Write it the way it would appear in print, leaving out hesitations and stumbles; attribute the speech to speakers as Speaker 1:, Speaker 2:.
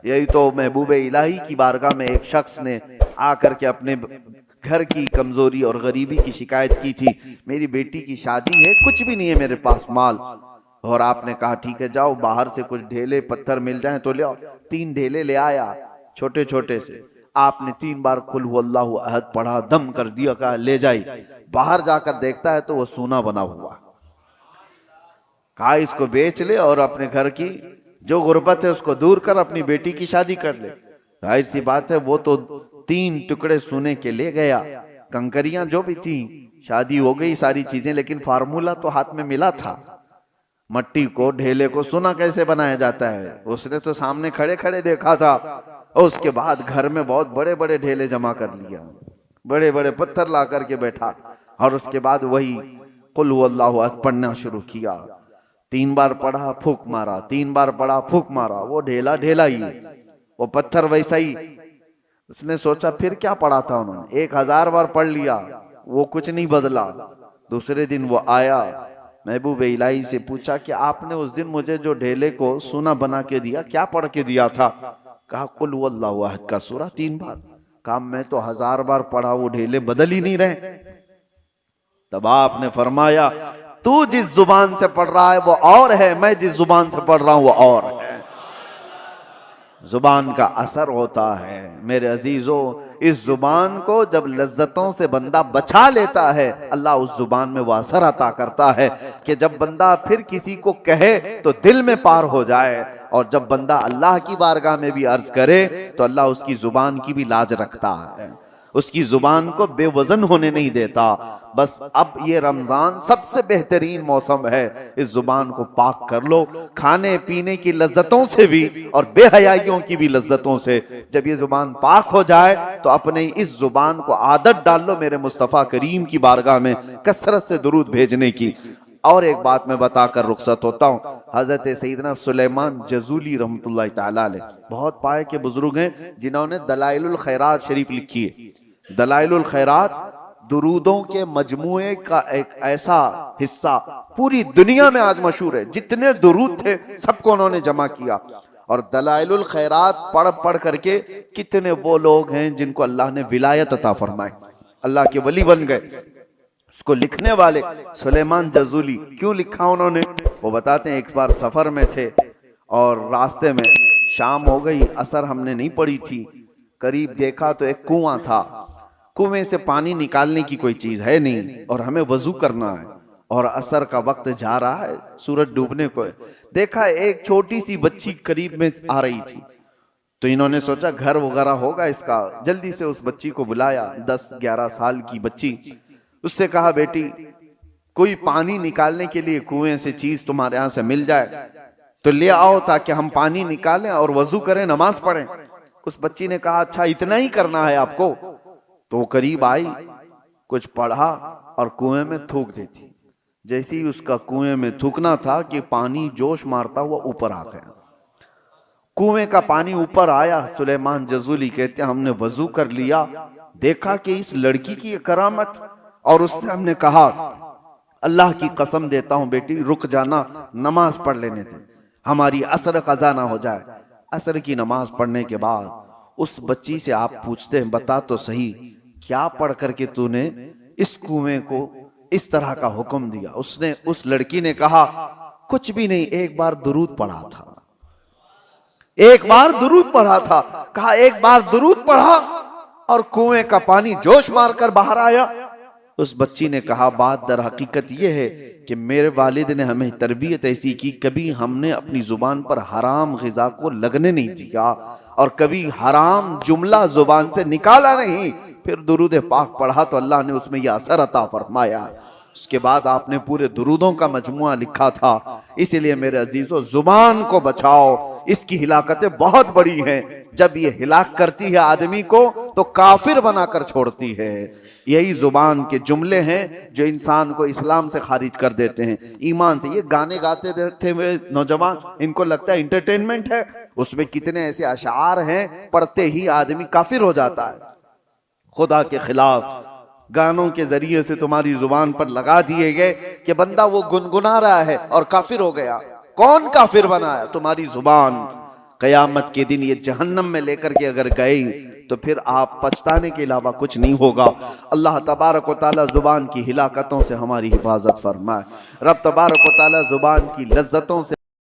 Speaker 1: यही तो महबूब इलाही की बारगाह में एक शख्स ने आकर के अपने घर की कमजोरी और गरीबी की शिकायत की थी। मेरी बेटी की शादी है, कुछ भी नहीं है मेरे पास माल। और आपने कहा ठीक है जाओ बाहर से कुछ ढेले पत्थर मिल जाएं तो ले आओ। 3 ढेले ले आया छोटे छोटे से। आपने 3 बार कुल हुवल्लाहु अहद पढ़ा, दम कर दिया, कहा ले जाइए। बाहर जाकर देखता है तो वो सूना बना हुआ। कहा इसको बेच ले और अपने घर की जो गुर्बत है उसको दूर कर, अपनी बेटी की शादी कर ले। जाहिर सी बात है वो तो 3 टुकड़े सोने के ले गया, कंकरियां जो भी थी, शादी हो गई सारी चीजें, लेकिन फार्मूला तो हाथ में मिला था। मट्टी को ढेले को सोना कैसे बनाया जाता है उसने तो सामने खड़े खड़े देखा था। और उसके बाद घर में बहुत बड़े बड़े ढेले जमा कर लिया, बड़े बड़े पत्थर ला करके बैठा और उसके बाद वही कुल हुवल्लाहु अहद पढ़ना शुरू किया। 3 बार पढ़ा, फूक मारा, 3 बार पढ़ा, फूक मारा। वो ढेला ढेला ही, वो पत्थर वैसा ही। उसने सोचा फिर क्या पढ़ा था उन्होंने, 1000 बार पढ़ लिया, वो कुछ नहीं बदला। दूसरे दिन वो आया, महबूब इलाही से पूछा कि आपने उस दिन मुझे जो ढेले को सोना बना के दिया, क्या पढ़ के दिया था? कहा कुल हुवल्लाहु अहद का सूरा 3 बार। कहा मैं तो 1000 बार पढ़ा, वो ढेले बदल ही नहीं रहे। तब आपने फरमाया तू जिस जुबान से पढ़ रहा है वो और है, मैं जिस जुबान से पढ़ रहा हूं वो और है। जुबान का असर होता है मेरे अजीजों। इस जुबान को जब लज्जतों से बंदा बचा लेता है, अल्लाह उस जुबान में वो असर अता करता है कि जब बंदा फिर किसी को कहे तो दिल में पार हो जाए। और जब बंदा अल्लाह की बारगाह में भी अर्ज करे तो अल्लाह उसकी जुबान की भी लाज रखता है, उसकी जुबान को बेवजन होने नहीं देता। बस अब ये रमजान सबसे बेहतरीन मौसम है, इस जुबान को पाक कर लो खाने पीने की लज्जतों से भी और बेहयाइयों की भी लज्जतों से। जब ये जुबान पाक हो जाए तो अपने इस जुबान को आदत डाल लो मेरे मुस्तफ़ा करीम की बारगाह में कसरत से दुरूद भेजने की। और एक बात मैं बताकर रुखसत होता हूँ, हजरत सैयदना सुलेमान जज़ूली रहमतुल्लाह तआला अलैह बहुत पाए के बुजुर्ग हैं जिन्होंने दलाइलुल खैरात शरीफ लिखी है। दलाइलुल खैरात दुरूदों के मजमुए का एक ऐसा हिस्सा पूरी दुनिया में आज मशहूर है। जितने दुरूद थे सबको उन्होंने जमा किया। और दलाइलुल खैरात पढ़ पढ़ करके कितने वो लोग हैं जिनको अल्लाह ने विलायत अता फरमाई, अल्लाह के वली बन गए। उसको लिखने वाले सुलेमान जज़ूली, क्यों लिखा उन्होंने वो बताते हैं। एक बार सफर में थे और रास्ते में शाम हो गई, असर हमने नहीं पड़ी थी। करीब देखा तो एक कुआं था, कुएं से पानी निकालने की कोई चीज है नहीं और हमें वजू करना है और असर का वक्त जा रहा है, सूरज डूबने को है। देखा एक छोटी सी बच्ची करीब में आ रही थी, तो इन्होंने सोचा घर वगैरह होगा इसका। जल्दी से उस बच्ची को बुलाया, 10-11 साल की बच्ची। उससे कहा बेटी कोई पानी निकालने के लिए कुएं से चीज तुम्हारे यहां से मिल जाए तो ले आओ ताकि हम पानी निकालें और वजू करें, नमाज पढ़ें। उस बच्ची ने कहा अच्छा इतना ही करना है आपको। तो करीब आई, कुछ पढ़ा और कुएं में थूक देती। जैसे ही उसका कुएं में थूकना था कि पानी जोश मारता हुआ ऊपर आ गया। कुएं का पानी ऊपर आया। सुलेमान जज़ूली कहते हैं हमने वजू कर लिया, देखा कि इस लड़की की करामत। और उससे हमने कहा अल्लाह की कसम देता हूं बेटी रुक जाना, नमाज पढ़ लेने दे, हमारी असर कज़ा ना हो जाए। असर की नमाज पढ़ने के बाद उस बच्ची से आप पूछते हैं बता तो सही क्या पढ़ करके तूने इस कुएं को इस तरह का हुक्म दिया? उस लड़की ने कहा कुछ भी नहीं, एक बार दुरूद पढ़ा था, एक बार दुरूद पढ़ा था। कहा एक बार दुरूद पढ़ा और कुएं का पानी जोश मारकर बाहर आया। उस बच्ची ने कहा बात दर हकीकत यह है कि मेरे वालिद ने हमें तरबियत ऐसी की, कभी हमने अपनी जुबान पर हराम ग़िज़ा को लगने नहीं दिया और कभी हराम जुमला जुबान से निकाला नहीं। फिर दुरूद पाक पढ़ा तो अल्लाह ने उसमें यह असर अता फरमाया। उसके बाद आपने पूरे दुरूदों का मजमुआ लिखा था। इसीलिए मेरे अजीजों जुबान को बचाओ, इसकी हिलाकतें बहुत बड़ी हैं। जब ये हिलाक करती है आदमी को तो काफिर बनाकर छोड़ती है। यही जुबान के जुमले हैं जो इंसान को इस्लाम से खारिज कर देते हैं, ईमान से। ये गाने गाते थे वे नौजवान, इनको लगता है इंटरटेनमेंट है, उसमें कितने ऐसे अशार हैं पढ़ते ही आदमी काफिर हो जाता है। खुदा के खिलाफ गानों के जरिए से तुम्हारी जुबान पर लगा दिए गए कि बंदा वो गुनगुना रहा है और काफिर हो गया। कौन काफिर बनाया? तुम्हारी जुबान। क़यामत के दिन ये जहन्नम में लेकर के अगर गए तो फिर आप पछताने के अलावा कुछ नहीं होगा। अल्लाह तबारक व तआला ज़ुबान की हिलाकतों से हमारी हिफाजत फरमाए। रब तबारक व तआला ज़ुबान की लज्जतों से